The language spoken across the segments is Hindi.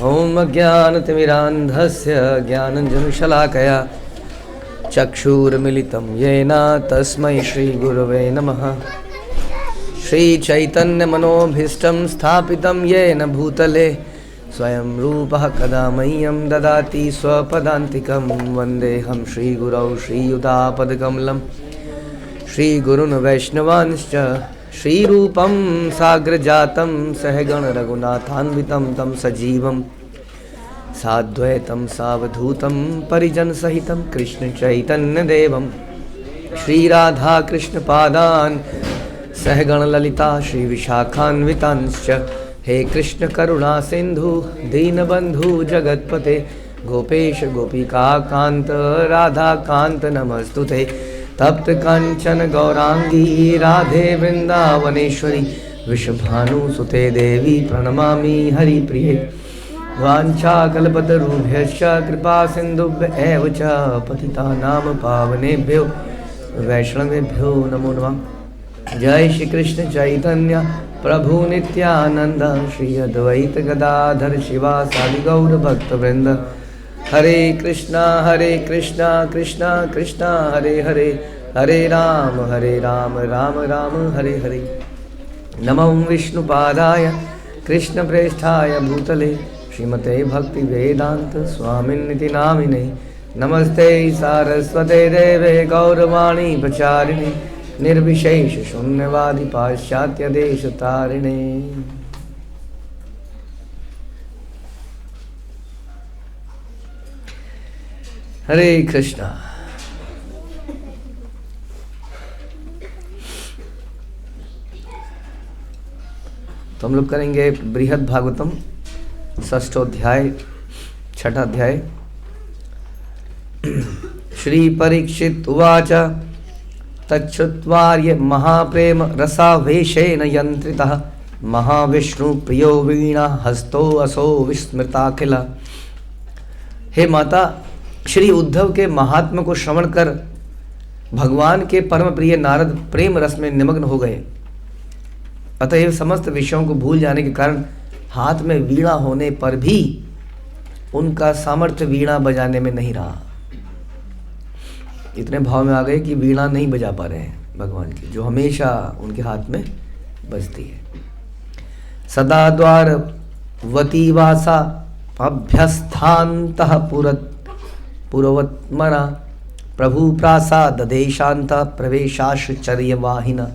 ॐ अज्ञानतिमिरान्धस्य ज्ञानञ्जनशलाकया चक्षुर्मिलितं येन तस्मै श्रीगुरवे नमः। श्रीचैतन्यमनोभीष्टं स्थापितं येन भूतले स्वयं रूपः कदा मह्यं ददाति स्वपदान्तिकं। वन्देऽहं श्रीगुरौ श्रीयुतापदकमलं श्रीगुरून् वैष्णवांश्च श्रीरूपं साग्रजातं सहगण रघुनाथान्वितं तं सजीवं साद्वैतं सावधूतं परिजनसहितं कृष्णचैतन्यदेवं श्रीराधाकृष्णपादान् सहगण ललिता श्रीविशाखान्वितांश्च। हे कृष्ण करुणा सिंधु दीनबंधु जगत्पते गोपेश गोपिकाकान्त राधाकान्त नमस्तुते। तप्त कांचन गौरांगी राधे वृंदावनेश्वरी विश्वभानुसुते देवी प्रणमामि हरिप्रिये। वाञ्छाकल्पतरुभ्यश्च कृपा सिन्धुभ्य एव च पतितानां पावनेभ्यो वैष्णवेभ्यो नमो नमः। जय श्री कृष्ण चैतन्य प्रभु नित्यानंद श्री अद्वैत गदाधर शिवासादि गौर भक्तवृंद। हरे कृष्णा कृष्णा कृष्णा हरे हरे, हरे राम राम राम हरे हरे। नमो विष्णुपादाय कृष्णप्रेष्ठाय भूतले श्रीमते भक्ति वेदांत स्वामिन्निति नामिने। नमस्ते सारस्वते देवे गौरवाणी प्रचारिणे निर्विशेष शून्यवादी पाश्चात्य देश तारिणे। हरे कृष्णा। तो हम लोग करेंगे बृहद भागवतम षष्ठ अध्याय छठा अध्याय। श्री परीक्षित उवाच तच्छ्रुत्वार्य महाप्रेम रसावेशेन यंत्रितः महाविष्णु प्रियो वीणा हस्तो असो विस्मृताखिल। हे माता, श्री उद्धव के महात्मा को श्रवण कर भगवान के परम प्रिय नारद प्रेम रस में निमग्न हो गए। अतएव समस्त विषयों को भूल जाने के कारण हाथ में वीणा होने पर भी उनका सामर्थ्य वीणा बजाने में नहीं रहा। इतने भाव में आ गए कि वीणा नहीं बजा पा रहे हैं भगवान की, जो हमेशा उनके हाथ में बजती है। सदा द्वार वती वासा अभ्यस्थान्तः पुरवत्मना प्रभु प्रासाद देशांत प्रवेशाश्चर्यवाहिना।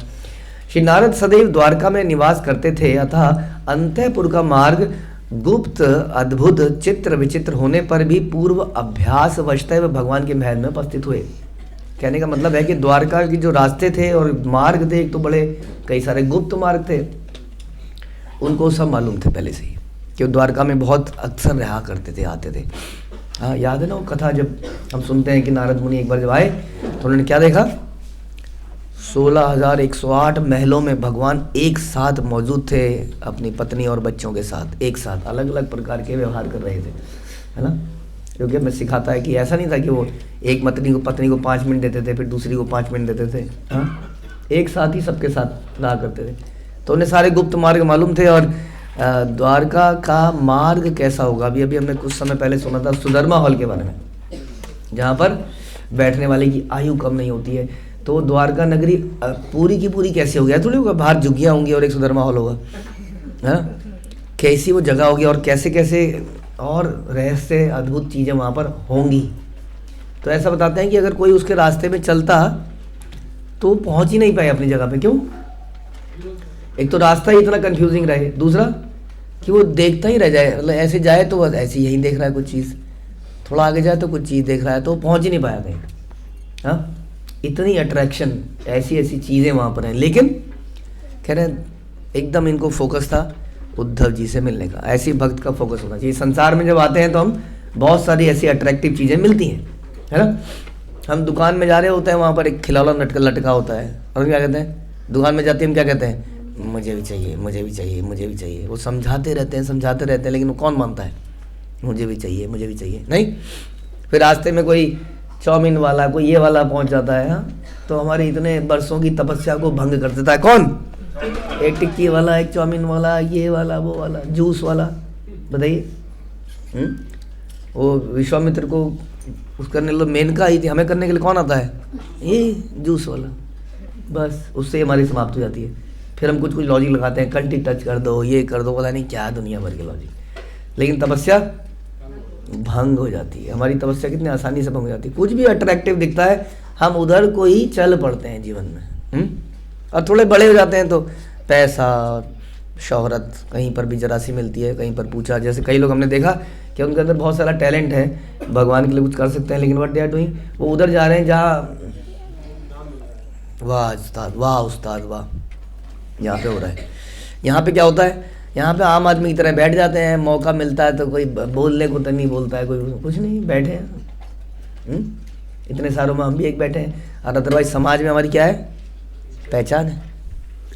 श्री नारद सदैव द्वारका में निवास करते थे, अतः अंतःपुर का मार्ग गुप्त अद्भुत चित्र विचित्र होने पर भी पूर्व अभ्यास वशतः भगवान के महल में उपस्थित हुए। कहने का मतलब है कि द्वारका के जो रास्ते थे और मार्ग थे, एक तो बड़े कई सारे गुप्त मार्ग थे, उनको सब मालूम थे पहले से ही कि द्वारका में बहुत अक्सर रहा करते थे, आते थे। हाँ, याद है ना वो कथा, जब हम सुनते हैं कि नारद मुनि एक बार जब आए तो उन्होंने क्या देखा, 16,108 महलों में भगवान एक साथ मौजूद थे अपनी पत्नी और बच्चों के साथ, एक साथ अलग अलग प्रकार के व्यवहार कर रहे थे, है ना। क्योंकि हमें सिखाता है कि ऐसा नहीं था कि वो एक पत्नी को 5 मिनट देते थे, फिर दूसरी को 5 मिनट देते थे। हाँ, एक साथ ही सबके साथ रहा करते थे। तो उन्हें सारे गुप्त मार्ग मालूम थे। और द्वारका का मार्ग कैसा होगा, अभी हमने कुछ समय पहले सुना था सुधर्मा हॉल के बारे में, जहाँ पर बैठने वाले की आयु कम नहीं होती है। तो द्वारका नगरी पूरी की पूरी कैसी होगी, थोड़ी होगा, बाहर झुग्गियाँ होंगी और एक सुधर्मा हॉल होगा, है, कैसी वो जगह होगी और कैसे कैसे और रहस्य अद्भुत चीज़ें वहाँ पर होंगी। तो ऐसा बताते हैं कि अगर कोई उसके रास्ते में चलता तो पहुँच ही नहीं पाए अपनी जगह पे। क्यों? एक तो रास्ता ही इतना कंफ्यूजिंग रहे, दूसरा कि वो देखता ही रह जाए, मतलब ऐसे जाए तो बस ऐसे यही देख रहा है कुछ चीज़, थोड़ा आगे जाए तो कुछ चीज़ देख रहा है, तो पहुँच ही नहीं पाया कहीं। हाँ, इतनी अट्रैक्शन, ऐसी ऐसी चीज़ें वहाँ पर हैं। लेकिन कह रहे एकदम इनको फोकस था उद्धव जी से मिलने का। ऐसी भक्त का फोकस होना चाहिए। संसार में जब आते हैं तो हम बहुत सारी ऐसी अट्रैक्टिव चीज़ें मिलती हैं, है ना। हम दुकान में जा रहे होते हैं, वहाँ पर एक खिलौना लटका होता है, और क्या कहते हैं, दुकान में जाते हैं हम क्या कहते हैं, मुझे भी चाहिए, मुझे भी चाहिए, मुझे भी चाहिए। वो समझाते रहते हैं, लेकिन वो कौन मानता है, मुझे भी चाहिए, मुझे भी चाहिए, नहीं। फिर रास्ते में कोई चाउमीन वाला, कोई ये वाला पहुंच जाता है, हाँ, तो हमारे इतने बरसों की तपस्या को भंग कर देता है। कौन? एक टिक्की वाला, एक चाउमीन वाला, ये वाला, वो वाला, जूस वाला, बताइए वो विश्वामित्र को उस करने लो, मेनका आई थी, हमें करने के लिए कौन आता है? ये जूस वाला। बस उससे हमारी समाप्त हो जाती है। फिर हम कुछ कुछ लॉजिक लगाते हैं, कंटी टच कर दो, ये कर दो, पता नहीं क्या दुनिया भर के लॉजिक, लेकिन तपस्या भंग हो जाती है। हमारी तपस्या कितनी आसानी से भंग हो जाती है। कुछ भी अट्रैक्टिव दिखता है हम उधर को ही चल पड़ते हैं जीवन में। और थोड़े बड़े हो जाते हैं तो पैसा, शोहरत कहीं पर भी जरा सी मिलती है, कहीं पर पूछा, जैसे कई लोग हमने देखा कि उनके अंदर बहुत सारा टैलेंट है, भगवान के लिए कुछ कर सकते हैं, लेकिन व्हाट दे आर डूइंग, वो उधर जा रहे हैं जहाँ वाह उस्ताद, वाह उस्ताद, वाह, यहाँ पे हो रहा है। यहाँ पे क्या होता है, यहाँ पे आम आदमी की तरह बैठ जाते हैं, मौका मिलता है तो कोई बोलने को तो नहीं बोलता है, कोई कुछ नहीं, बैठे हैं। इतने सारों में हम भी एक बैठे हैं, और अदरवाइज समाज में हमारी क्या है, पहचान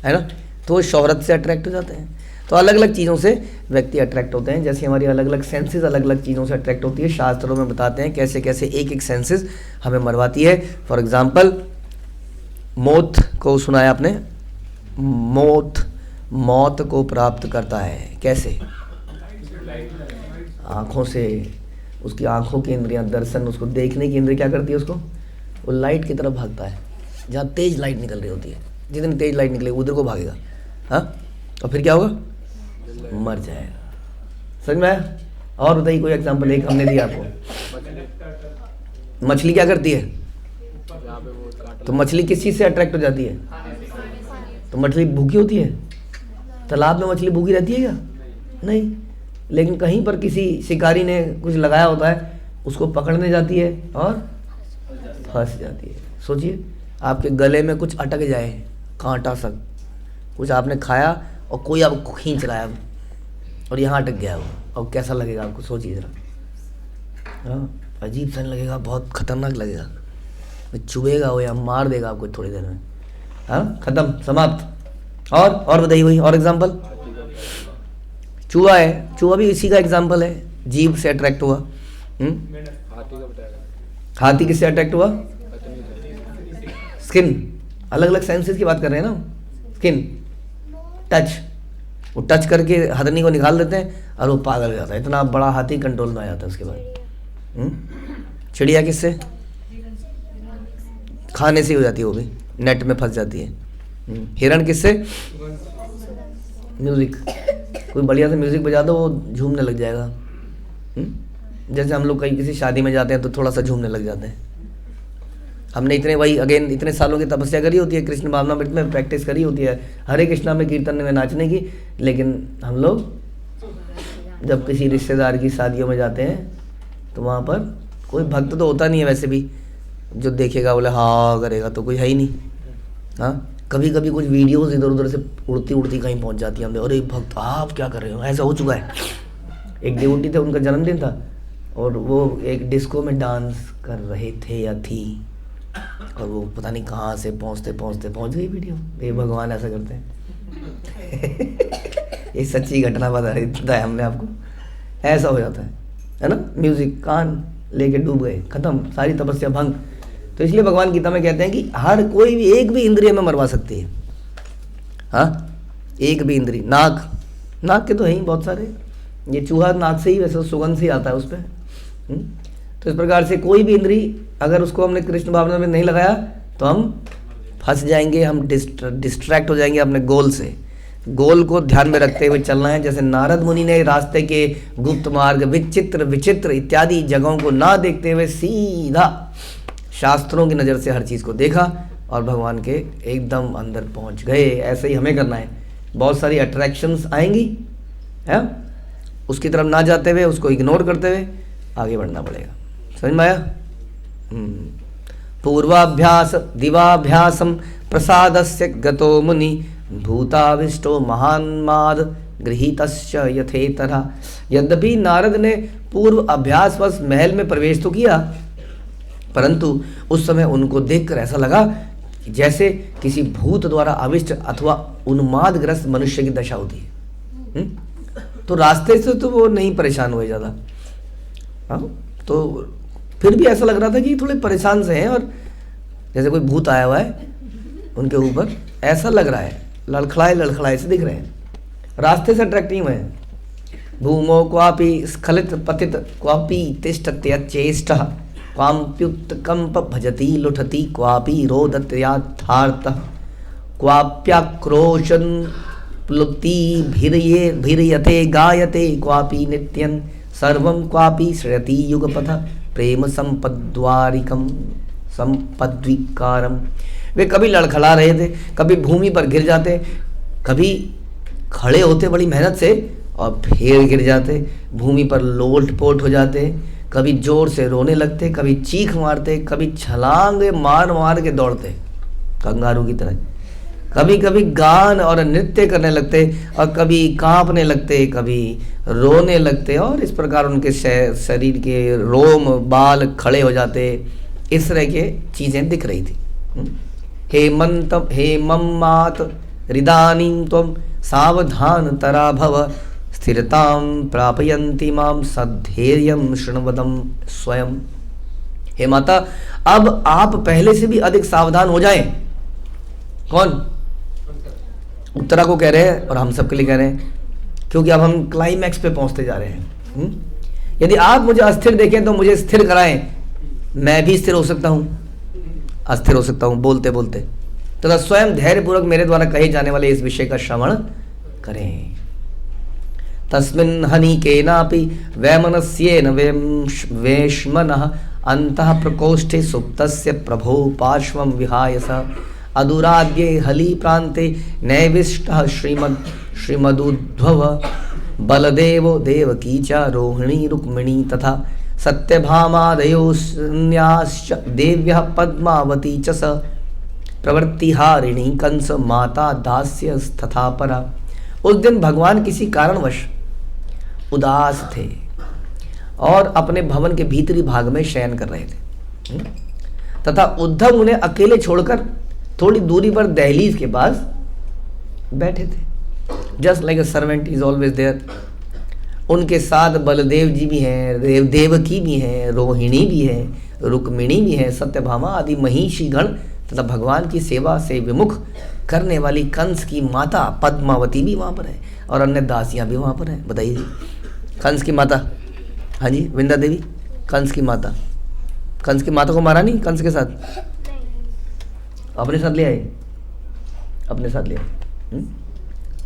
है ना। तो शोहरत से अट्रैक्ट हो जाते हैं। तो अलग अलग चीज़ों से व्यक्ति अट्रैक्ट होते हैं, जैसे हमारी अलग अलग सेंसेस अलग अलग चीज़ों से अट्रैक्ट होती है। शास्त्रों में बताते हैं कैसे कैसे एक एक सेंसेस हमें मरवाती है। फॉर एग्जाम्पल, मौत को सुना है आपने, मौत को प्राप्त करता है कैसे? आँखों से। उसकी आँखों की इंद्रियाँ, दर्शन, उसको देखने की इंद्रिया क्या करती है, उसको वो लाइट की तरफ भागता है, जहाँ तेज लाइट निकल रही होती है। जितनी तेज लाइट निकलेगी उधर को भागेगा। हाँ, और फिर क्या होगा, मर जाएगा। समझ में आया? और बताइए कोई एग्जांपल, एक हमने दिया आपको। मछली क्या करती है? तो मछली किस चीज़ से अट्रैक्ट हो जाती है? तो मछली भूखी होती है? तालाब में मछली भूखी रहती है क्या? नहीं, लेकिन कहीं पर किसी शिकारी ने कुछ लगाया होता है, उसको पकड़ने जाती है और फंस जाती है। सोचिए, आपके गले में कुछ अटक जाए, कांटा सा कुछ आपने खाया और कोई आपको खींच रहा है और यहाँ अटक गया वो, और कैसा लगेगा आपको, सोचिए जरा। हाँ, अजीब सा लगेगा, बहुत खतरनाक लगेगा, चुभेगा वो या मार देगा आपको थोड़ी देर में। हाँ, खत्म, समाप्त। और बताइए वही और एग्जाम्पल। चूहा है, चूहा भी इसी का एग्जाम्पल है, जीभ से अट्रैक्ट हुआ। हाथी किससे अट्रैक्ट हुआ? स्किन। अलग अलग सेंसेस की बात कर रहे हैं ना। स्किन, टच, वो टच करके हथनी को निकाल देते हैं और वो पागल हो जाता है, इतना बड़ा हाथी कंट्रोल में आ जाता है उसके बाद। चिड़िया किससे? खाने से हो जाती है, वो भी नेट में फंस जाती है। हिरण किससे? म्यूजिक, कोई बढ़िया से म्यूजिक बजा दो वो झूमने लग जाएगा। जैसे हम लोग कहीं किसी शादी में जाते हैं तो थोड़ा सा झूमने लग जाते हैं। हमने इतने सालों की तपस्या करी होती है, कृष्ण भावनामृत में प्रैक्टिस करी होती है, हरे कृष्णा में कीर्तन में नाचने की, लेकिन हम लोग जब किसी रिश्तेदार की शादियों में जाते हैं तो वहाँ पर कोई भक्त तो होता नहीं है वैसे भी, जो देखेगा बोले हाँ करेगा, तो कोई है ही नहीं। हाँ, कभी कभी कुछ वीडियोस इधर उधर से उड़ती उड़ती कहीं पहुँच जाती है, हमने अरे भक्त आप क्या कर रहे हो, ऐसा हो चुका है। एक डिवोटी थे, उनका जन्मदिन था और वो एक डिस्को में डांस कर रहे थे या थी, और वो पता नहीं कहाँ से पहुँचते पहुँच गई वीडियो। ये भगवान ऐसा करते हैं। ये सच्ची घटना बताया हमने आपको, ऐसा हो जाता है ना। म्यूजिक, कान लेके डूब गए, खत्म, सारी तपस्या भंग। तो इसलिए भगवान गीता में कहते हैं कि हर कोई भी एक भी इंद्रिय में मरवा सकती है। हाँ, एक भी इंद्रिय। नाक के तो है ही बहुत सारे, ये चूहा नाक से ही वैसे सुगंध से आता है उस पर। तो इस प्रकार से कोई भी इंद्री अगर उसको हमने कृष्ण भावना में नहीं लगाया तो हम फंस जाएंगे, हम डिस्ट्रैक्ट हो जाएंगे अपने गोल से। गोल को ध्यान में रखते हुए चलना है। जैसे नारद मुनि ने रास्ते के गुप्त मार्ग, विचित्र इत्यादि जगहों को ना देखते हुए सीधा शास्त्रों की नज़र से हर चीज़ को देखा और भगवान के एकदम अंदर पहुंच गए। ऐसे ही हमें करना है। बहुत सारी अट्रैक्शंस आएंगी, है, उसकी तरफ ना जाते हुए, उसको इग्नोर करते हुए आगे बढ़ना पड़ेगा। समझ में आया? पूर्वाभ्यास दिवाभ्यासम प्रसादस्य गतो मुनि भूताविष्टो महान्माद गृहीतस्य यथेतरा। यद्यपि नारद ने पूर्व अभ्यासवश महल में प्रवेश तो किया, परंतु उस समय उनको देखकर ऐसा लगा जैसे किसी भूत द्वारा अविष्ट अथवा उन्मादग्रस्त मनुष्य की दशा होती है। तो रास्ते से तो वो नहीं परेशान हुए ज़्यादा। हाँ, तो फिर भी ऐसा लग रहा था कि थोड़े परेशान से हैं और जैसे कोई भूत आया हुआ है उनके ऊपर, ऐसा लग रहा है, लड़खड़ाए से दिख रहे हैं, रास्ते से अट्रैक्ट नहीं हुए हैं। भूमौ क्वापि स्खलित पतित क्वापि तिष्ठत्यचेष्टः क्वाप्युत्कम्प भजति लुठति क्वापि रोदत्यार्थार्थः क्वाप्याक्रोशन् प्लुप्ति भीर्यते गायते क्वापि नित्यं सर्वं क्वापि श्रयति युगपथ प्रेम संपद्वारिकम संपद्विकारम। वे कभी लड़खड़ा रहे थे, कभी भूमि पर गिर जाते, कभी खड़े होते बड़ी मेहनत से और फिर गिर जाते, भूमि पर लोट-पोट हो जाते, कभी जोर से रोने लगते, कभी चीख मारते, कभी छलांगे मार मार के दौड़ते कंगारू की तरह, कभी कभी गान और नृत्य करने लगते और कभी कांपने लगते, कभी रोने लगते, और इस प्रकार उनके शरीर के रोम बाल खड़े हो जाते। इस तरह के चीज़ें दिख रही थी। हेमम्मात हृदानीं त्वं सावधान तरा भव स्थिरतां प्रापयन्ति मां सद्धैर्यं शृण्वदं स्वयं। हे माता, अब आप पहले से भी अधिक सावधान हो जाएं। कौन? उत्तरा को कह रहे हैं और हम सबके लिए कह रहे हैं, क्योंकि अब हम क्लाइमैक्स पे पहुंचते जा रहे हैं। यदि आप मुझे अस्थिर देखें तो मुझे स्थिर कराएं, मैं भी स्थिर हो सकता हूं, अस्थिर हो सकता हूं बोलते बोलते, तथा स्वयं धैर्यपूर्वक मेरे द्वारा कहे जाने वाले इस विषय का श्रवण करें। तस्मिन् हनिकेनापि वैमनस्येन वेश्मनः अन्तः प्रकोष्ठे सुप्तस्य प्रभो पार्श्वं विहाय स अदुराद्ये हली प्रान्ते नैविष्टः श्रीमदुद्धव बलदेवो देवकी च रोहिणी रुक्मिणी तथा सत्यभामादयोऽन्याश्च देव्यः पद्मावती च स प्रवृत्तिहारिणी कंस माता दास्यस्तथा परा। उस दिन भगवान किसी कारणवश उदास थे और अपने भवन के भीतरी भाग में शयन कर रहे थे, तथा उद्धव उन्हें अकेले छोड़कर थोड़ी दूरी पर दहलीज के पास बैठे थे। Just like a servant is always there. उनके साथ बलदेव जी भी हैं, देवकी भी हैं, रोहिणी भी है, रुक्मिणी भी है, सत्यभामा आदि महिषी गण तथा भगवान की सेवा से विमुख करने वाली कंस की माता पद्मावती भी वहाँ पर है और अन्य दासियाँ भी वहाँ पर हैं। बताइए जी, कंस की माता, हाँ जी विंदा देवी, कंस की माता। कंस की माता को मारा नहीं कंस के साथ, अपने साथ ले आए, अपने साथ ले आए।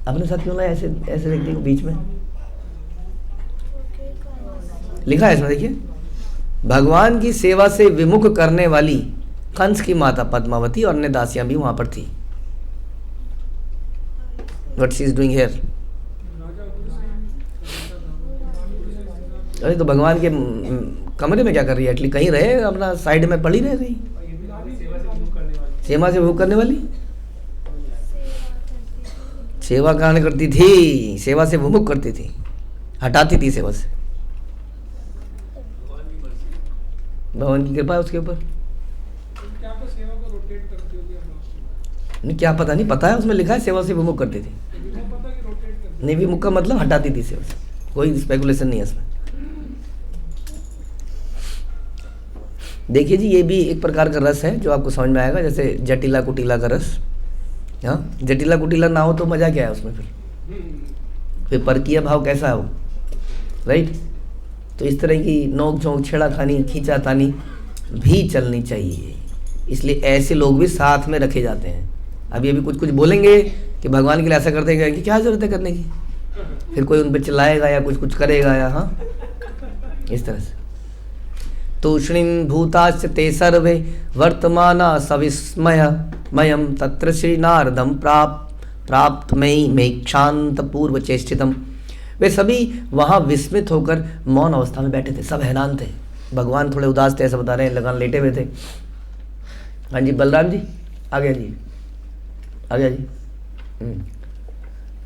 अपने साथ क्यों लाए ऐसे ऐसे व्यक्ति को बीच में? लिखा है इसमें, देखिए, भगवान की सेवा से विमुख करने वाली कंस की माता पद्मावती और अन्य दासियां भी वहां पर थी। What she is doing here? अरे तो भगवान के कमरे में क्या कर रही है? एटलीस्ट कहीं रहे, अपना साइड में पड़ी रह रही। सेवा से विमुख करने वाली सेवा कारण करती थी, सेवा से विमुख करती थी, हटाती थी सेवा से। भगवान की कृपा है उसके ऊपर। नहीं क्या पता, नहीं पता है, उसमें लिखा है सेवा से विमुख करती थी। नहीं, विमुख का मतलब हटाती थी सेवा से, कोई स्पेकुलेशन नहीं है इसमें। देखिए जी, ये भी एक प्रकार का रस है जो आपको समझ में आएगा, जैसे जटिला कुटिला का रस। हाँ, जटिला कुटिला ना हो तो मजा क्या है उसमें? फिर परकीय भाव कैसा हो, राइट? तो इस तरह की नोक झोंक, छेड़ा खानी, खींचा तानी भी चलनी चाहिए। इसलिए ऐसे लोग भी साथ में रखे जाते हैं। अभी कुछ कुछ बोलेंगे कि भगवान के लिए ऐसा करते हैं कि क्या जरूरत है करने की, फिर कोई उन पर चिल्लाएगा या कुछ कुछ करेगा या हाँ इस तरह से। तूष्णीं भूताश्च ते सर्वे वर्तमाना सविस्मय मयम तत्र श्री नारदम प्राप्त मयि मेक्षांत पूर्व चेष्टितम। वे सभी वहाँ विस्मित होकर मौन अवस्था में बैठे थे, सब हैरान थे। भगवान थोड़े उदास थे, ऐसा बता रहे हैं, लगान लेटे हुए थे। हाँ जी बलराम जी, आ गया जी, आ गया जी।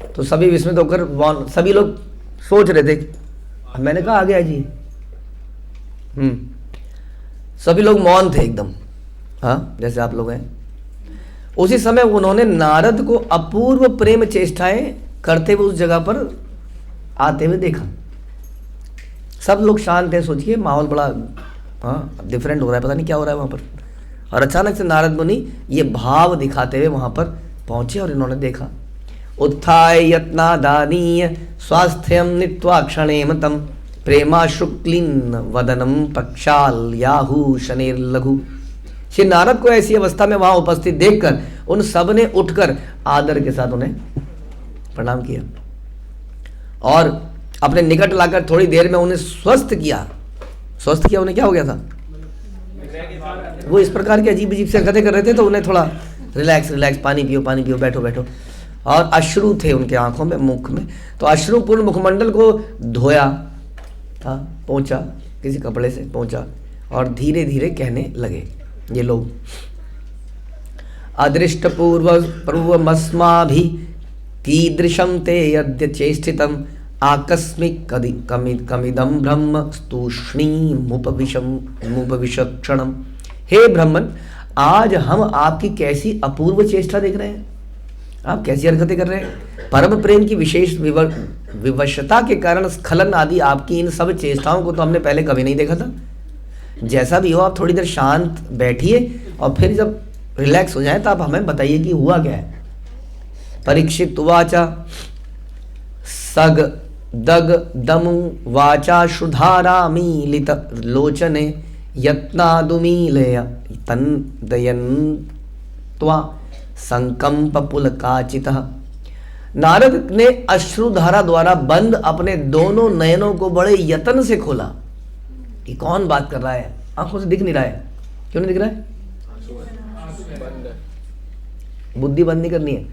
तो सभी विस्मित होकर मौन, सभी लोग सोच रहे थे, मैंने कहा आ गया जी। सभी लोग मौन थे एकदम, हाँ जैसे आप लोग हैं। उसी समय उन्होंने नारद को अपूर्व प्रेम चेष्टाएं करते हुए उस जगह पर आते हुए देखा। सब लोग शांत हैं, सोचिए माहौल बड़ा हाँ डिफरेंट हो रहा है, पता नहीं क्या हो रहा है वहाँ पर। और अचानक से नारद मुनि ये भाव दिखाते हुए वहाँ पर पहुँचे और इन्होंने देखा। उत्थाय यत्नादानीय स्वास्थ्यम नीत्वा क्षणेम तम प्रेमाश्रुक्लीन वदनम पक्षाल याहू शनेर्लघु। श्री नारद को ऐसी अवस्था में वहां उपस्थित देखकर उन सब ने उठकर आदर के साथ उन्हें प्रणाम किया और अपने निकट लाकर थोड़ी देर में उन्हें स्वस्थ किया। स्वस्थ किया, उन्हें क्या हो गया था? वो इस प्रकार की अजीब अजीब से हरकतें कर रहे थे, तो उन्हें थोड़ा रिलैक्स रिलैक्स, पानी पियो बैठो बैठो। और अश्रु थे उनके आंखों में, मुख में, तो अश्रुपूर्ण मुखमंडल को धोया था, पोंछा, किसी कपड़े से पोंछा और धीरे धीरे कहने लगे ये लोग, अदृष्ट पूर्वमस्माभि कीदृशं ते यद्य चेष्टितम् आकस्मिक कमिदं ब्रह्म स्तूष्णीमुपविशक्षणम्। हे ब्रह्मन, आज हम आपकी कैसी अपूर्व चेष्टा देख रहे हैं, आप कैसी हरकतें कर रहे हैं। परम प्रेम की विशेष विवशता के कारण स्खलन आदि आपकी इन सब चेष्टाओं को तो हमने पहले कभी नहीं देखा था। जैसा भी हो, आप थोड़ी देर शांत बैठिए और फिर जब रिलैक्स हो जाए तो आप हमें बताइए कि हुआ क्या है। परीक्षित वाचा सग दग दमु वाचा शुधारामीलित लोचने यत्नादुमीलय तन्दयन्त्वा संकंप पुलकाचितः। नारद ने अश्रुधारा द्वारा बंद अपने दोनों नयनों को बड़े यत्न से खोला। कि कौन बात कर रहा है, आंखों से दिख नहीं रहा है। क्यों नहीं दिख रहा है? बुद्धि बंद नहीं करनी है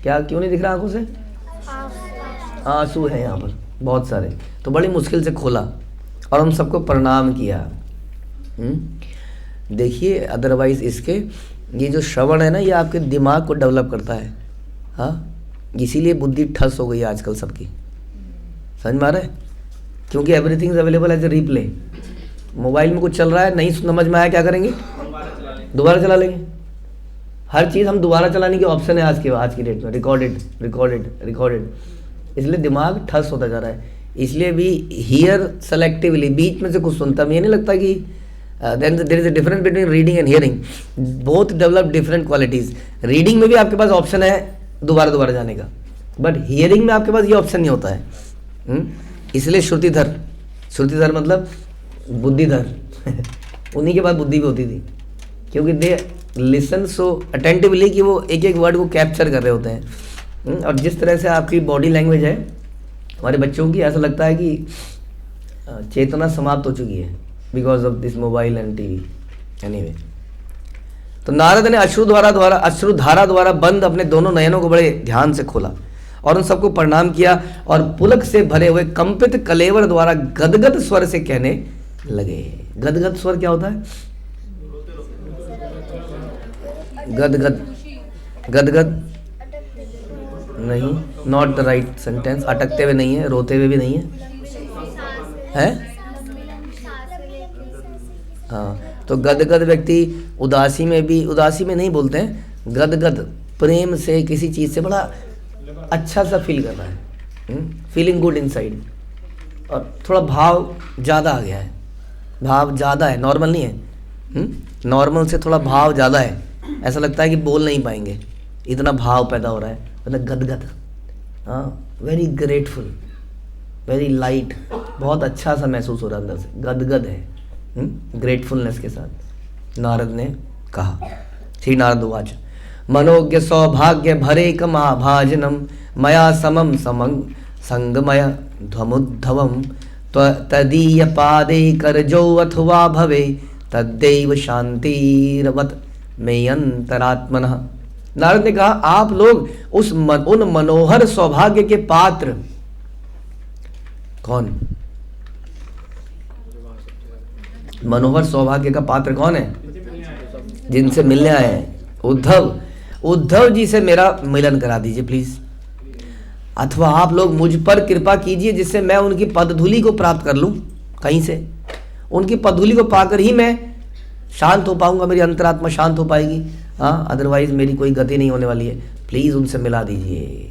क्या? क्यों नहीं दिख रहा आंखों से? आंसू है यहाँ पर बहुत सारे, तो बड़ी मुश्किल से खोला और हम सबको प्रणाम किया। देखिए, अदरवाइज इसके ये जो श्रवण है ना, ये आपके दिमाग को डेवलप करता है। हाँ, इसीलिए बुद्धि ठस हो गई है आजकल सबकी, समझ में आ रहा है? क्योंकि everything is available as a replay. Mobile में कुछ चल रहा है, नहीं समझ में आया, क्या करेंगे? दोबारा चला लेंगे। हर चीज़ हम दोबारा चलाने की ऑप्शन है आज की डेट में, रिकॉर्डेड। इसलिए दिमाग ठस होता जा रहा है। इसलिए भी हियर सेलेक्टिवली, बीच में से कुछ सुनता। मुझे नहीं लगता कि there is a difference between reading and hearing. Both develop different qualities. Reading में भी आपके पास ऑप्शन है दोबारा जाने का, बट हियरिंग में आपके पास ये ऑप्शन नहीं होता है। इसलिए श्रुतिधर मतलब बुद्धिधर उन्हीं के पास बुद्धि भी होती थी, क्योंकि दे लिसन सो अटेंटिवली कि वो एक एक वर्ड को कैप्चर कर रहे होते हैं। और जिस तरह से आपकी बॉडी लैंग्वेज है हमारे बच्चों की, ऐसा लगता है कि चेतना समाप्त हो चुकी है because of this mobile and TV. Anyway, तो नारद ने अश्रुधारा द्वारा बंद अपने दोनों नयनों को बड़े ध्यान से खोला और उन सबको प्रणाम किया और पुलक से भरे हुए कंपित कलेवर द्वारा गदगद स्वर से कहने लगे। गदगद स्वर क्या होता है? गदगद नहीं, नॉट द राइट सेंटेंस। अटकते हुए नहीं है, रोते हुए भी नहीं है। हाँ, तो गदगद व्यक्ति उदासी में नहीं बोलते हैं। गदगद प्रेम से, किसी चीज़ से बड़ा अच्छा सा फील कर रहा है, फीलिंग गुड इनसाइड, और थोड़ा भाव ज़्यादा आ गया है। भाव ज़्यादा है, नॉर्मल नहीं है। नॉर्मल से थोड़ा भाव ज़्यादा है, ऐसा लगता है कि बोल नहीं पाएंगे, इतना भाव पैदा हो रहा है। मतलब गदगद, हाँ, वेरी ग्रेटफुल, वेरी लाइट, बहुत अच्छा सा महसूस हो रहा है अंदर से, गदगद है ग्रेटफुलनेस के साथ। नारद ने कहा, श्री नारद उवाच मनोज्ञ सौभाग्य भरेक महाभाजनम मया समम संगमय ध्वमुद्धवम तदीय पादे करजो अथवा भवे तद्दैव शांतिरवत मे अंतरात्मनः। नारद ने कहा, आप लोग उन मनोहर सौभाग्य के पात्र। कौन? मनोहर सौभाग्य का पात्र कौन है? जिनसे मिलने आए हैं। उद्धव जी से मेरा मिलन करा दीजिए प्लीज, अथवा आप लोग मुझ पर कृपा कीजिए जिससे मैं उनकी पदधूलि को प्राप्त कर लूं। कहीं से उनकी पदधूलि को पाकर ही मैं शांत हो पाऊंगा, मेरी अंतरात्मा शांत हो पाएगी। हाँ, अदरवाइज मेरी कोई गति नहीं होने वाली है। प्लीज उनसे मिला दीजिए।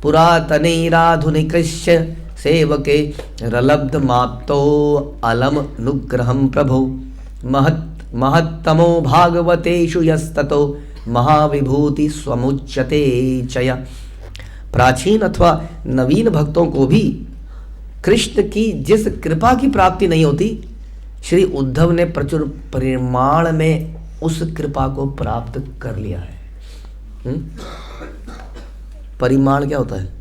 पुरातनैराधुनिकस्य सेवके रलब्ध माप्तो अलम नुग्रहं प्रभो महत्तमो भागवतेषु यस्ततो महाविभूति स्वमुच्यते चय। प्राचीन अथवा नवीन भक्तों को भी कृष्ण की जिस कृपा की प्राप्ति नहीं होती, श्री उद्धव ने प्रचुर परिमाण में उस कृपा को प्राप्त कर लिया है। परिमाण क्या होता है?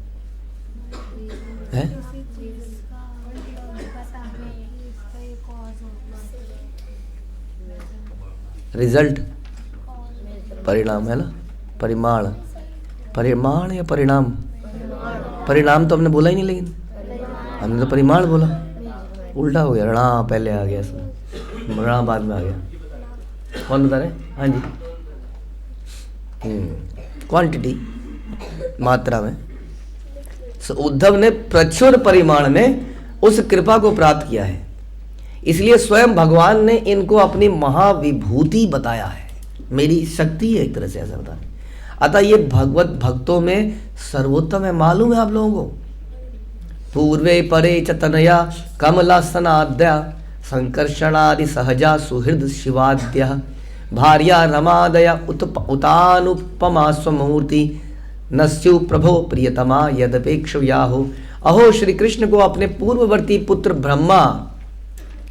रिजल्ट, परिणाम है ना। परिमाण, परिमाण या परिणाम? परिणाम तो हमने बोला ही नहीं, लेकिन हमने तो परिमाण बोला, उल्टा हो गया। ऋणा पहले आ गया, इसमें ऋणा बाद में आ गया। कौन बता रहे? हाँ जी, क्वांटिटी, मात्रा में। उद्धव ने प्रचुर परिमाण में उस कृपा को प्राप्त किया है, इसलिए स्वयं भगवान ने इनको अपनी महाविभूति बताया है। मेरी शक्ति है एक तरह से, ऐसा बता रहे। अतः ये भगवत भक्तों में सर्वोत्तम है। मालूम है आप लोगों को? पूर्वे परे च तनया कमलासनाद्या संकर्षणादि सहजा सुहृद शिवाद्या भार्या रमादया उतानुपमा स्वमूर्ति नस्यु प्रभो प्रियतमा यदपेक्षयाहो। अहो श्री कृष्ण को अपने पूर्ववर्ती पुत्र ब्रह्मा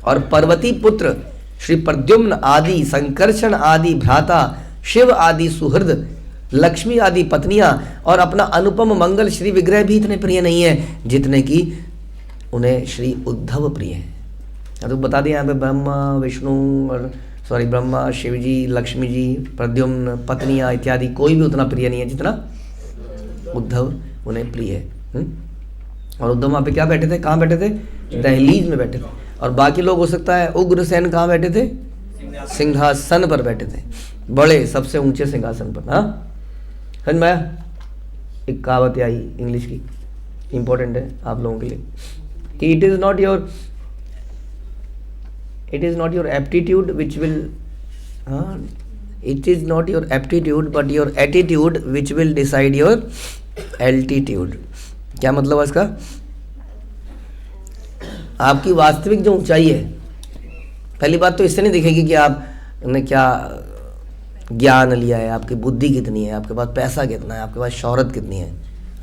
और पर्वती पुत्र श्री प्रद्युम्न आदि, संकर्षण आदि भ्राता, शिव आदि सुहृद, लक्ष्मी आदि पत्नियां और अपना अनुपम मंगल श्री विग्रह भी इतने प्रिय नहीं है जितने कि उन्हें श्री उद्धव प्रिय है। तो बता दिया यहाँ पे ब्रह्मा विष्णु और ब्रह्मा शिव जी, लक्ष्मी जी, प्रद्युम्न, पत्नियां इत्यादि कोई भी उतना प्रिय नहीं है जितना उद्धव उन्हें प्रिय है। और उद्धव वहाँ पे क्या बैठे थे? कहाँ बैठे थे? दहलीज में बैठे थे। और बाकी लोग हो सकता है उग्रसेन कहाँ बैठे थे? सिंहासन पर बैठे थे, बड़े सबसे ऊंचे सिंहासन पर। हाँ समझ में आया? एक कहावत आई इंग्लिश की, इंपॉर्टेंट है आप लोगों के लिए, कि it is not your aptitude which will, it is not your aptitude but your attitude which will decide your altitude. क्या मतलब है इसका? आपकी वास्तविक जो ऊंचाई है, पहली बात तो इससे नहीं दिखेगी कि आपने क्या ज्ञान लिया है, आपकी बुद्धि कितनी है, आपके पास पैसा कितना है, आपके पास शोहरत कितनी है।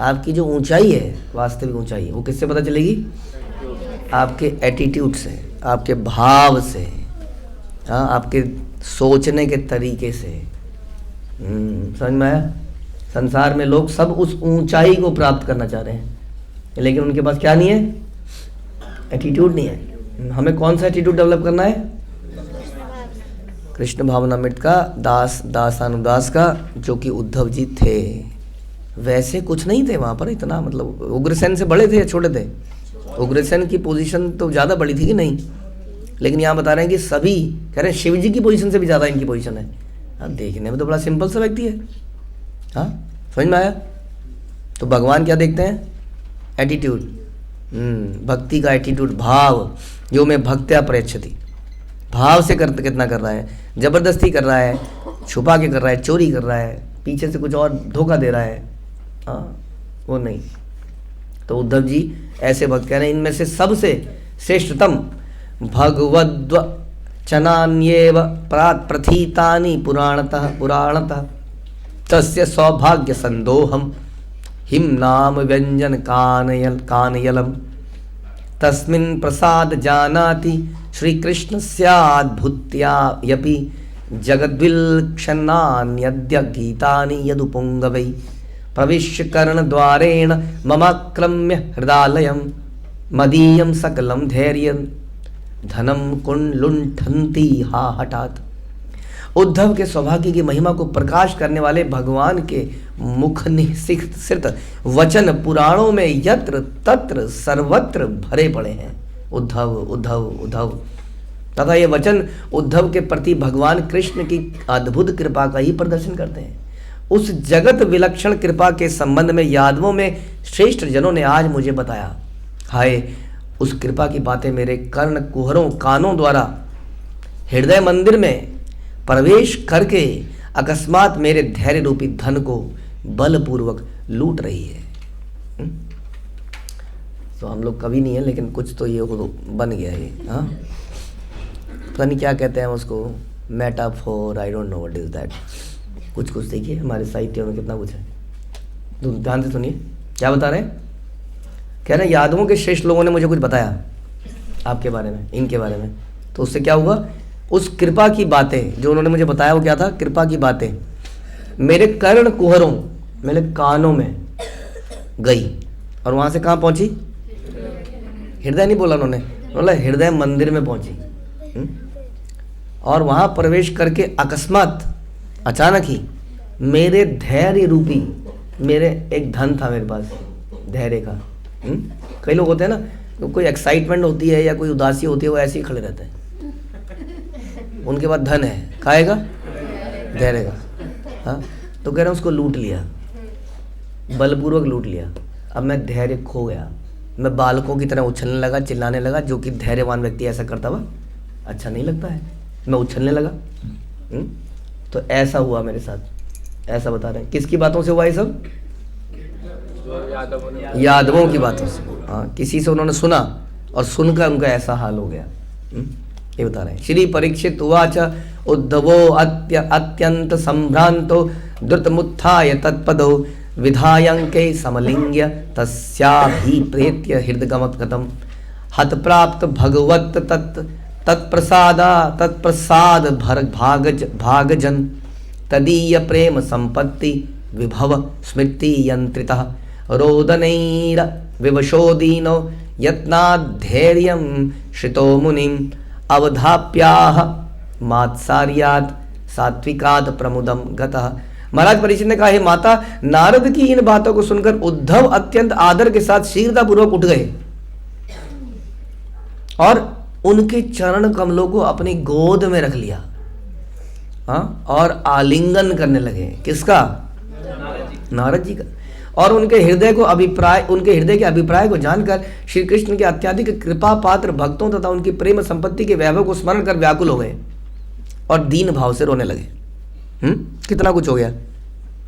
आपकी जो ऊंचाई है, वास्तविक ऊंचाई, वो किससे पता चलेगी? आपके एटीट्यूड से, आपके भाव से, हाँ, आपके सोचने के तरीके से। समझ में आया? संसार में लोग सब उस ऊंचाई को प्राप्त करना चाह रहे हैं, लेकिन उनके पास क्या नहीं है? एटीट्यूड नहीं है। हमें कौन सा एटीट्यूड डेवलप करना है? कृष्ण भावनामृत का, दास दासानुदास का, जो कि उद्धव जी थे। वैसे कुछ नहीं थे वहाँ पर इतना, मतलब उग्रसेन से बड़े थे या छोटे थे? उग्रसेन की पोजीशन तो ज़्यादा बड़ी थी कि नहीं, लेकिन यहाँ बता रहे हैं कि सभी कह रहे हैं शिव जी की पोजीशन से भी ज़्यादा इनकी पोजीशन है। हाँ, देखने में तो बड़ा सिंपल सा व्यक्ति है। हाँ समझ में आया? तो भगवान क्या देखते हैं? एटीट्यूड, भक्ति का एटीट्यूड, भाव। जो मैं भक्त्या प्रयच्छति, भाव से कितना कर रहा है, जबरदस्ती कर रहा है, छुपा के कर रहा है, चोरी कर रहा है, पीछे से कुछ और धोखा दे रहा है, हाँ वो नहीं। तो उद्धव जी ऐसे भक्त कह रहे हैं, इनमें से सबसे श्रेष्ठतम भगवद्वचनान्येव प्रथीतानि पुराणतः तस्य सौभाग्य संदोहम हिम नाम व्यंजन कानयलम तस्मिन् प्रसाद जानाति श्री कृष्ण स्याद्भुत्यायपि जगद्विलक्षणान्यद्य गीतानि यदुपुंगवै प्रविश्य कर्णद्वारेण ममाक्रम्य हृदालयं मदीयं सकलं धैर्यं धनं कुंडलुंठन्ति हा हठात। उद्धव के सौभाग्य की महिमा को प्रकाश करने वाले भगवान के मुख निःसृत वचन पुराणों में यत्र तत्र सर्वत्र भरे पड़े हैं। उद्धव उद्धव उद्धव, तथा ये वचन उद्धव के प्रति भगवान कृष्ण की अद्भुत कृपा का ही प्रदर्शन करते हैं। उस जगत विलक्षण कृपा के संबंध में यादवों में श्रेष्ठ जनों ने आज मुझे बताया। हाय, उस कृपा की बातें मेरे कर्ण कुहरों कानों द्वारा हृदय मंदिर में प्रवेश करके अकस्मात मेरे धैर्य रूपी धन को बलपूर्वक लूट रही है। तो हम लोग कभी नहीं है, लेकिन कुछ तो ये बन गया है। हाँ, पता नहीं क्या कहते हैं उसको, metaphor, I don't know what is that. कुछ देखिए हमारे साहित्य में कितना कुछ है। तो ध्यान से सुनिए। क्या बता रहे हैं? कह रहे हैं यादवों के श्रेष्ठ लोगों ने मुझे कुछ बताया आपके बारे में, इनके बारे में। तो उससे क्या हुआ, उस कृपा की बातें जो उन्होंने मुझे बताया वो क्या था, कृपा की बातें मेरे कर्ण कुहरों, मेरे कानों में गई और वहां से कहाँ पहुंची? हृदय नहीं बोला उन्होंने, बोला हृदय मंदिर में पहुंची। और वहां प्रवेश करके अकस्मात, अचानक ही मेरे धैर्य रूपी, मेरे एक धन था मेरे पास धैर्य का। कई लोग होते हैं ना, तो कोई एक्साइटमेंट होती है या कोई उदासी होती है, वो ऐसे ही खड़े रहते हैं, उनके पास धन है, खाएगा धैर्य का। हाँ, तो कह रहे हैं उसको लूट लिया, बलपूर्वक लूट लिया। अब मैं धैर्य खो गया, मैं बालकों की तरह उछलने लगा, चिल्लाने लगा, जो कि धैर्यवान व्यक्ति ऐसा करता हुआ अच्छा नहीं लगता है। मैं उछलने लगा। तो ऐसा हुआ मेरे साथ, ऐसा बता रहे हैं। किसकी बातों से हुआ ये सब? यादवों की बातों से। हाँ, किसी से उन्होंने सुना और सुनकर उनका ऐसा हाल हो गया। ये बता रहे हैं। श्री परीक्षित उवाच उद्धवो अत्यंत संभ्रांतो द्रुतमुत्थाय तत्पदो विधायंके समलिंग्य तस्याभिप्रेत्य हृदगमगतम् हतप्राप्त भगवत तत्प्रसाद भागजन तदीय प्रेम संपत्ति विभव स्मृति यंत्रितः रोदनैर विवशोदीनो यत्नाद्धैर्यं श्रितो मुनिम् अवधाप्याह मात्सार्यात् सात्विकाद प्रमुदम गतः। महाराज परीक्षित ने कहा, हे माता, नारद की इन बातों को सुनकर उद्धव अत्यंत आदर के साथ शीघ्रतापूर्वक उठ गए और उनके चरण कमलों को अपनी गोद में रख लिया। हाँ, और आलिंगन करने लगे। किसका? नारद जी का। और उनके हृदय के अभिप्राय को जानकर श्री कृष्ण के अत्याधिक कृपा पात्र भक्तों तथा उनकी प्रेम संपत्ति के वैभव को स्मरण कर व्याकुल हो गए और दीन भाव से रोने लगे। कितना कुछ हो गया,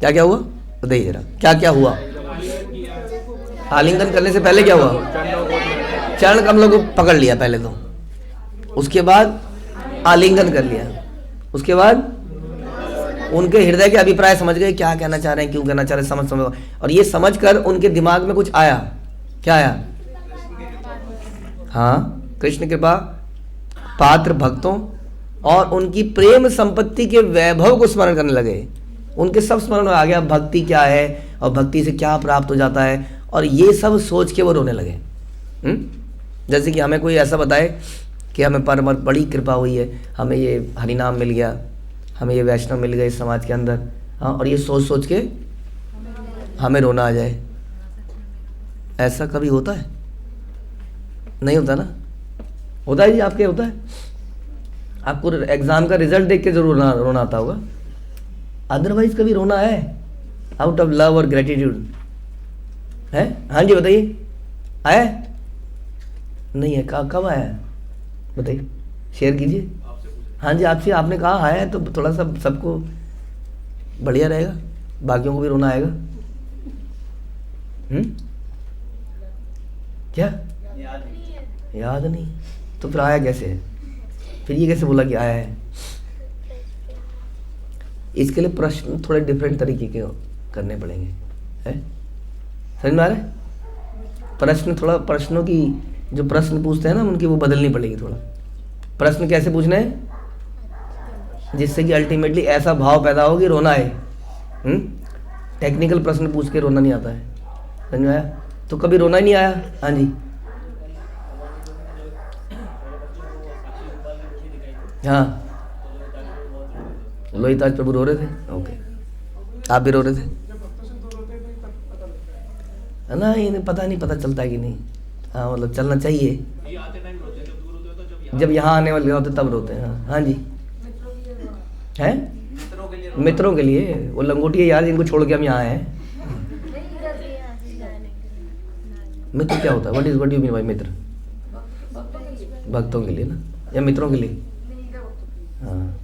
क्या क्या हुआ बताइए जरा, क्या क्या हुआ? आलिंगन करने से पहले क्या हुआ? चरण कमलों को पकड़ लिया पहले तो, उसके बाद आलिंगन कर लिया, उसके बाद उनके हृदय के अभिप्राय समझ गए, क्या कहना चाह रहे हैं, क्यों कहना चाह रहे हैं, समझ। और ये समझकर उनके दिमाग में कुछ आया। क्या आया? हाँ, कृष्ण कृपा पात्र भक्तों और उनकी प्रेम संपत्ति के वैभव को स्मरण करने लगे। उनके सब स्मरण में आ गया भक्ति क्या है और भक्ति से क्या प्राप्त हो जाता है, और ये सब सोच के वो रोने लगे। जैसे कि हमें कोई ऐसा बताए कि हमें पर बड़ी कृपा हुई है, हमें ये हरिनाम मिल गया, हमें ये वैष्णव मिल गए समाज के अंदर। हाँ, और ये सोच सोच के हमें रोना आ जाए। ऐसा कभी होता है? नहीं होता ना? होता है जी, आपके होता है? आपको एग्जाम का रिजल्ट देख के जरूर रोना आता होगा, अदरवाइज कभी रोना है आउट ऑफ लव और ग्रेटिट्यूड है? हाँ जी बताइए, आया नहीं है? कब आया है बताइए, शेयर कीजिए। हाँ जी, आपसे, आपने कहा आया है तो थोड़ा सा सबको बढ़िया रहेगा, बाकियों को भी रोना आएगा। क्या याद नहीं? तो फिर आया कैसे है? फिर ये कैसे बोला कि आया है? इसके लिए प्रश्न थोड़े डिफरेंट तरीके के करने पड़ेंगे, है? समझ में आ रहा है? प्रश्नों की जो प्रश्न पूछते हैं ना, उनकी वो बदलनी पड़ेगी थोड़ा। प्रश्न कैसे पूछने हैं जिससे कि अल्टीमेटली ऐसा भाव पैदा हो कि रोना आए। टेक्निकल प्रश्न पूछ के रोना नहीं आता है, समझ में आया? तो कभी रोना ही नहीं आया? हाँ जी, हाँ, लोहिताज प्रभु रो रहे थे। ओके, आप भी रो रहे थे ना? इन्हें पता चलता है कि नहीं? हाँ, मतलब चलना चाहिए। जब यहाँ आने वाले होते तब रोते हैं। हाँ जी, हैं मित्रों के लिए। वो लंगोटी है यार, जिनको छोड़ के हम यहाँ आए हैं। मित्र क्या होता है? व्हाट यू मीन बाय मित्र? भक्तों के लिए ना, या मित्रों के लिए? हाँ,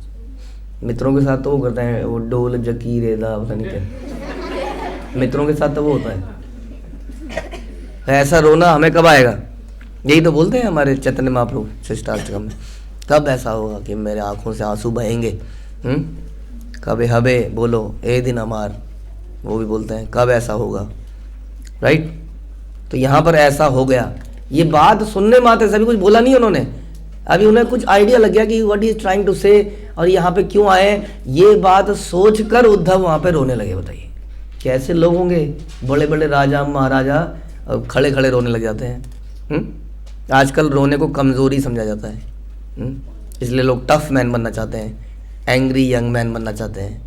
मित्रों के साथ तो वो करते हैं, वो डोल जकी रेदा पता नहीं क्या, मित्रों के साथ तो वो होता है। ऐसा रोना हमें कब आएगा? यही तो बोलते हैं हमारे चैतन्य महाप्रभु शिष्टाष्टकम में, कब ऐसा होगा कि मेरे आंखों से आंसू बहेंगे। कबे हबे बोलो ए दिन हमार, वो भी बोलते हैं, कब ऐसा होगा? राइट। तो यहाँ पर ऐसा हो गया। ये बात सुनने मात्र से, अभी कुछ बोला नहीं उन्होंने, अभी उन्हें कुछ आइडिया लग गया कि व्हाट इज ट्राइंग टू से और यहाँ पे क्यों आए। ये बात सोचकर उद्धव वहाँ पे रोने लगे। बताइए कैसे लोग होंगे, बड़े बड़े राजा महाराजा खड़े खड़े रोने लग जाते हैं। आजकल रोने को कमज़ोरी समझा जाता है। इसलिए लोग टफ मैन बनना चाहते हैं, एंग्री यंग मैन बनना चाहते हैं।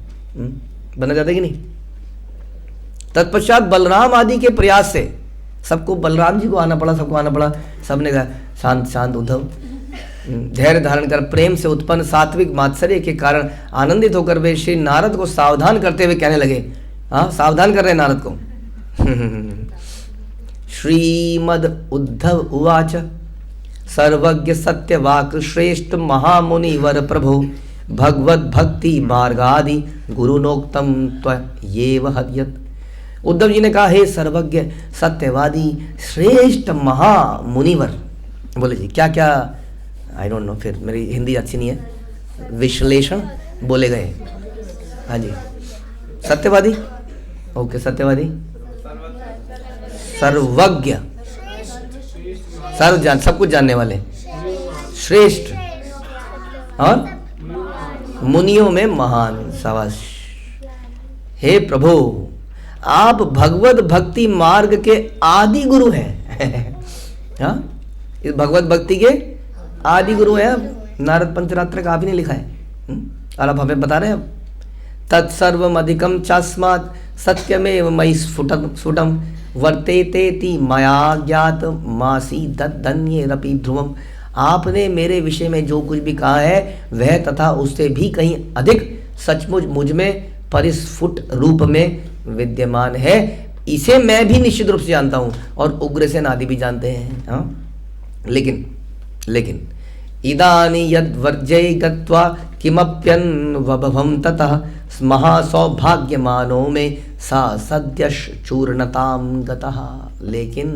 बनना चाहते हैं कि नहीं। तत्पश्चात बलराम आदि के प्रयास से सबको, बलराम जी को आना पड़ा, सबको आना पड़ा। सबने कहा शांत शांत उद्धव, धैर्य धारण कर प्रेम से उत्पन्न सात्विक मात्सर्य के कारण आनंदित होकर वे श्री नारद को सावधान करते हुए कहने लगे। हाँ, सावधान कर रहे हैं नारद को। श्रीमद उद्धव उवाच सर्वज्ञ सत्यवाक श्रेष्ठ महामुनि वर प्रभो भगवत भक्ति मार्गादि गुरुनोक्तम त्वयेव हव्यत्। उद्धव जी ने कहा, हे सर्वज्ञ सत्यवादी श्रेष्ठ महामुनिवर। बोले जी क्या क्या, आई डोंट नो, फिर मेरी हिंदी अच्छी नहीं है, विश्लेषण बोले गए। हाँ जी, सत्यवादी, ओके, सत्यवादी, सर्वज्ञ, सर्व जान, सब कुछ जानने वाले, श्रेष्ठ और मुनियों में महान। शाबाश। हे प्रभु, आप भगवत भक्ति मार्ग के आदि गुरु हैं। हाँ, इस भगवत भक्ति के आदि गुरु हैं। नारद पंचरात्र का आप ही ने लिखा है और आप हमें बता रहे हैं। तत्सर्वम अधिकम चास्मात् सत्यमेव मयि स्फुटम वर्तेतेति मया ज्ञात मासी तद्धन्ये रपि ध्रुवम। आपने मेरे विषय में जो कुछ भी कहा है वह तथा उससे भी कहीं अधिक सचमुच मुझ में परिस्फुट रूप में विद्यमान है। इसे मैं भी निश्चित रूप से जानता हूँ और उग्रसेन आदि भी जानते हैं। हाँ, लेकिन इदानी यद वर्जय गत्वा किमप्यन्वभवं ततः महासौभाग्यमानो में सा सद्यश चूर्णताम गतः। लेकिन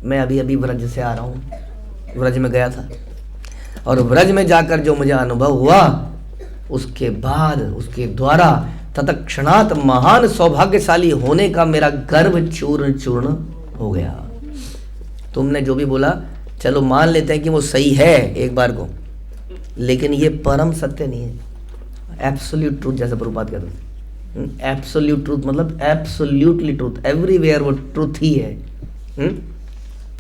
मैं अभी अभी व्रज से आ रहा हूँ, व्रज में गया था और व्रज में जाकर जो मुझे अनुभव हुआ उसके बाद, उसके द्वारा तत्क्षणात महान सौभाग्यशाली होने का मेरा गर्व चूर्ण चूर्ण हो गया। तुमने जो भी बोला चलो मान लेते हैं कि वो सही है एक बार को, लेकिन ये परम सत्य नहीं है। एब्सोल्यूट ट्रूथ, जैसे प्रभुपाद कहते हैं, एब्सोल्यूट ट्रूथ मतलब एब्सोल्यूटली ट्रूथ, एवरीवेयर वो ट्रूथ ही है।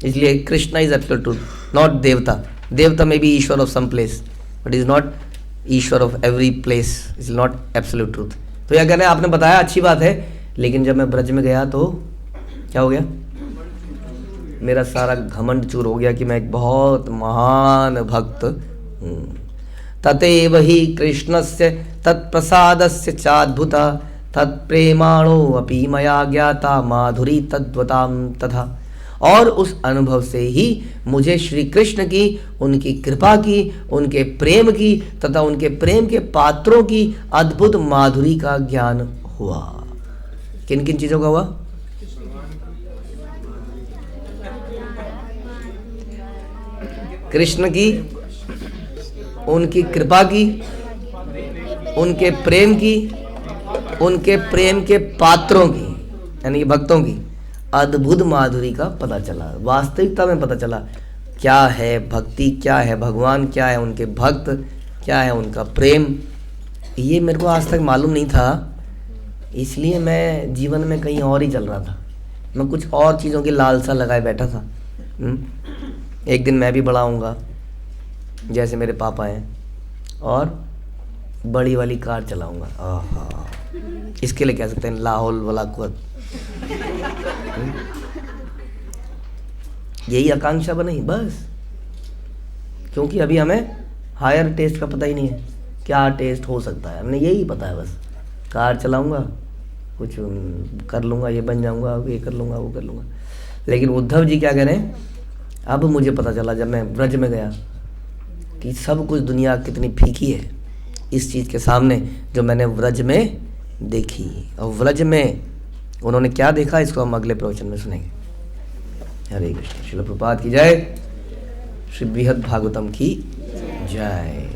इसलिए Krishna is absolute truth, not devata. देवता में भी ईश्वर of some place, but is not Ishwar of every place, is not absolute truth. तो यह कहने आपने बताया अच्छी बात है, लेकिन जब मैं ब्रज में गया तो क्या हो गया, मेरा सारा घमंड चूर हो गया कि मैं एक बहुत महान भक्त हूँ। ततेव ही कृष्णस्य तत्प्रसादस्य चाद्भुता तत्प्रेमाणो अपि मया ज्ञाता माधुरी तद्वताम तथा। और उस अनुभव से ही मुझे श्री कृष्ण की, उनकी कृपा की, उनके प्रेम की तथा उनके प्रेम के पात्रों की अद्भुत माधुरी का ज्ञान हुआ। किन किन चीजों का हुआ? कृष्ण की, उनकी कृपा की, उनके प्रेम की, उनके प्रेम के पात्रों की यानी कि भक्तों की अद्भुत माधुरी का पता चला। वास्तविकता में पता चला क्या है भक्ति, क्या है भगवान, क्या है उनके भक्त, क्या है उनका प्रेम। ये मेरे को आज तक मालूम नहीं था, इसलिए मैं जीवन में कहीं और ही चल रहा था। मैं कुछ और चीज़ों की लालसा लगाए बैठा था। एक दिन मैं भी बड़ा होऊंगा जैसे मेरे पापा हैं और बड़ी वाली कार चलाऊंगा। आहा, इसके लिए कह सकते हैं लाहौल वाला कुत। यही आकांक्षा बनाई बस, क्योंकि अभी हमें हायर टेस्ट का पता ही नहीं है क्या टेस्ट हो सकता है। हमने यही पता है बस, कार चलाऊंगा, कुछ कर लूँगा, ये बन जाऊंगा, ये कर लूँगा, वो कर लूँगा। लेकिन उद्धव जी क्या कह रहे हैं, अब मुझे पता चला जब मैं ब्रज में गया कि सब कुछ दुनिया कितनी फीकी है इस चीज़ के सामने जो मैंने व्रज में देखी। और व्रज में उन्होंने क्या देखा इसको हम अगले प्रवचन में सुनेंगे। हरे कृष्ण। श्रील प्रभुपाद की जय। श्री बृहद भागवतम की जय।